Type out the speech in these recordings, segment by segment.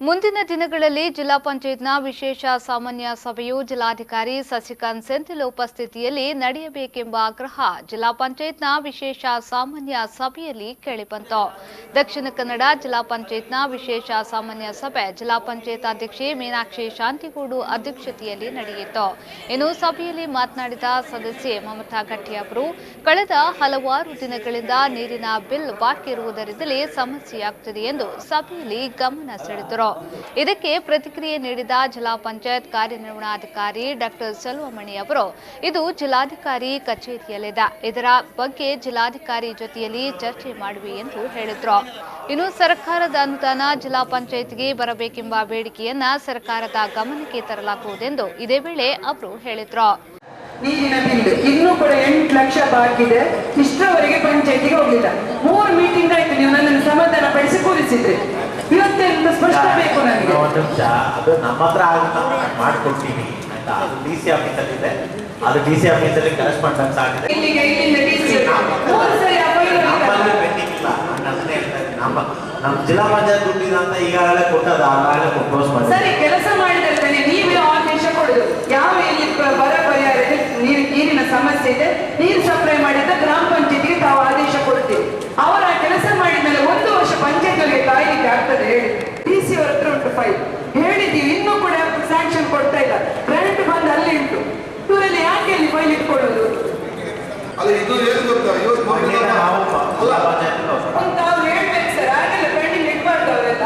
ಮುಂದಿನ ದಿನಗಳಲ್ಲಿ ಜಿಲ್ಲಾ ಪಂಚಾಯತ್ನ ವಿಶೇಷ ಸಾಮಾನ್ಯ ಸಭೆಯು ಜಿಲ್ಲಾಧಿಕಾರಿ ಸಸಿಕಾಂತ್ ಸೆಂಥಿಲ್ ಉಪಸ್ಥಿತಿಯಲ್ಲಿ ನಡೆಯಬೇಕೆಂಬ ಆಗ್ರಹ ಜಿಲ್ಲಾ ಪಂಚಾಯತ್ನ ವಿಶೇಷ ಸಾಮಾನ್ಯ ಸಭೆಯಲ್ಲಿ ಕೇಳಿಬಂತು. ದಕ್ಷಿಣ ಕನ್ನಡ ಜಿಲ್ಲಾ ಪಂಚಾಯತ್ನ ವಿಶೇಷ ಸಾಮಾನ್ಯ ಸಭೆ ಜಿಲ್ಲಾ ಪಂಚಾಯತ್ ಅಧ್ಯಕ್ಷೆ ಮೀನಾಕ್ಷಿ ಶಾಂತಿಗೂಡು ಅಧ್ಯಕ್ಷತೆಯಲ್ಲಿ ನಡೆಯಿತು. ಇನ್ನು ಸಭೆಯಲ್ಲಿ ಮಾತನಾಡಿದ ಸದಸ್ಯೆ ಮಮತಾ ಗಟ್ಟಿ ಅವರು ಕಳೆದ ಹಲವಾರು ದಿನಗಳಿಂದ ನೀರಿನ ಬಿಲ್ ಬಾಕಿ ಇರುವುದರಿಂದಲೇ ಸಮಸ್ಯೆಯಾಗುತ್ತಿದೆ ಎಂದು ಸಭೆಯಲ್ಲಿ ಗಮನ ಸೆಳೆದರು. ಇದಕ್ಕೆ ಪ್ರತಿಕ್ರಿಯೆ ನೀಡಿದ ಜಿಲ್ಲಾ ಪಂಚಾಯತ್ ಕಾರ್ಯನಿರ್ವಹಣಾಧಿಕಾರಿ ಡಾಕ್ಟರ್ ಸೆಲ್ವಮಣಿ ಅವರು ಇದು ಜಿಲ್ಲಾಧಿಕಾರಿ ಕಚೇರಿಯಲ್ಲಿದೆ, ಇದರ ಬಗ್ಗೆ ಜಿಲ್ಲಾಧಿಕಾರಿ ಜೊತೆಯಲ್ಲಿ ಚರ್ಚೆ ಮಾಡುವೆ ಎಂದು ಹೇಳಿದರು. ಇನ್ನು ಸರ್ಕಾರದ ಅನುದಾನ ಜಿಲ್ಲಾ ಪಂಚಾಯತ್ಗೆ ಬರಬೇಕೆಂಬ ಬೇಡಿಕೆಯನ್ನ ಸರ್ಕಾರದ ಗಮನಕ್ಕೆ ತರಲಾಗುವುದೆಂದು ಇದೇ ವೇಳೆ ಅವರು ಹೇಳಿದರು. ನೀರಿನ ಬಿಲ್ ಇನ್ನೂ ಕೂಡ 8 ಲಕ್ಷ ಬಾಕಿ ಇದೆ. ಇಷ್ಟರವರೆಗೆ ಪಂಚಾಯತಿಗೆ ಹೋಗಿಲ್ಲ. 3 ಮೀಟಿಂಗ್ ಆಯ್ತು, ನೀವು ನನ್ನನ್ನು ಸಮಾಧಾನ ಪಡಿಸಿ ಕೂರಿಸಿದ್ರಿ. ಇವತ್ತೆಲ್ಲ ಸ್ಪಷ್ಟ ಬೇಕು ನನಗೆ. ಅದು ನಮ್ಮ ಹತ್ರ ಮಾಡ್ಕೊಡ್ತೀನಿ ಆಯ್ತಾ. ಅದು ಡಿಸಿ ಆಫೀಸಲ್ಲಿ ಇದೆ, ಅದು ಡಿಸಿ ಆಫೀಸಲ್ಲಿ ಕರೆಸ್ಪಾಂಡೆನ್ಸ್ ಆಗಿದೆ. ಇಲ್ಲಿಂದ ಡಿಸಿ ಪೆಂಡಿಂಗ್ ಇಲ್ಲ. ಅದನ್ನೇ ಹೇಳ್ತಾ ಇದ್ದೀನಿ, ನಮ್ಮ ಜಿಲ್ಲಾ ಪಂಚಾಯತ್ ದುಡ್ಡಿನ ಅಂತ ಈಗಾಗಲೇ ಕೊಟ್ಟದ, ಆಗಾಗಲೇ ಪ್ರಪೋಸ್ ಮಾಡಿ ಸರಿ ಕೆಲಸ ಮಾಡಿದ್ರೆ ನೀವೇ ಆದೇಶ ಕೊಡುದು. ಯಾವ ಎಲ್ಲಿ ಬರ ಪರಿಹಾರ ಇದೆ, ನೀರಿನ ಸಮಸ್ಯೆ ಇದೆ, ನೀರು ಸಪ್ಲೈ ಮಾಡಿದ್ದ ಗ್ರಾಮ ಪಂಚಾಯತಿಗೆ ತಾವು ಆದೇಶ ಕೊಡ್ತೀವಿ. ಅವರ ಕೆಲಸ ಮಾಡಿದ್ಮೇಲೆ 1 ವರ್ಷ ಪಂಚಾಯತ್ಗಳಿಗೆ ಕಾಯ್ಲಿಕ್ಕೆ ಆಗ್ತದೆ ಹೇಳಿ. ಡಿಸಿ ಅವರ ಹತ್ರ ಉಂಟು ಫೈಲ್, ಹೇಳಿದೀವಿ, ಇನ್ನೂ ಕೂಡ ಸ್ಯಾಂಕ್ಷನ್ ಕೊಡ್ತಾ ಇಲ್ಲ. ಗ್ರಾಂಟ್ ಬಂದು ಅಲ್ಲಿ ಉಂಟು. ಇವರಲ್ಲಿ ಯಾಕೆ ಅಲ್ಲಿ ಫೈಲ್ ಇಟ್ಕೊಳ್ಳೋದು? ತಾವು ಹೇಳ್ಬೇಕು ಸರ್, ಆಗಲ್ಲ ಪೆಂಡಿಂಗ್ ಇಟ್ಬಾರ್ದು ಅವರೆಲ್ಲ.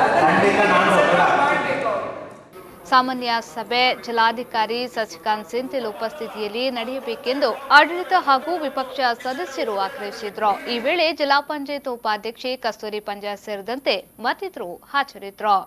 ಸಾಮಾನ್ಯ ಸಭೆ ಜಿಲ್ಲಾಧಿಕಾರಿ ಸಸಿಕಾಂತ್ ಸೆಂಥಿಲ್ ಉಪಸ್ಥಿತಿಯಲ್ಲಿ ನಡೆಯಬೇಕೆಂದು ಆಡಳಿತ ಹಾಗೂ ವಿಪಕ್ಷ ಸದಸ್ಯರು ಆಗ್ರಹಿಸಿದ್ರು. ಈ ವೇಳೆ ಜಿಲ್ಲಾ ಪಂಚಾಯತ್ ಉಪಾಧ್ಯಕ್ಷೆ ಕಸ್ತೂರಿ ಪಂಜ ಸೇರಿದಂತೆ ಮತ್ತಿತರರು ಹಾಜರಿದ್ದರು.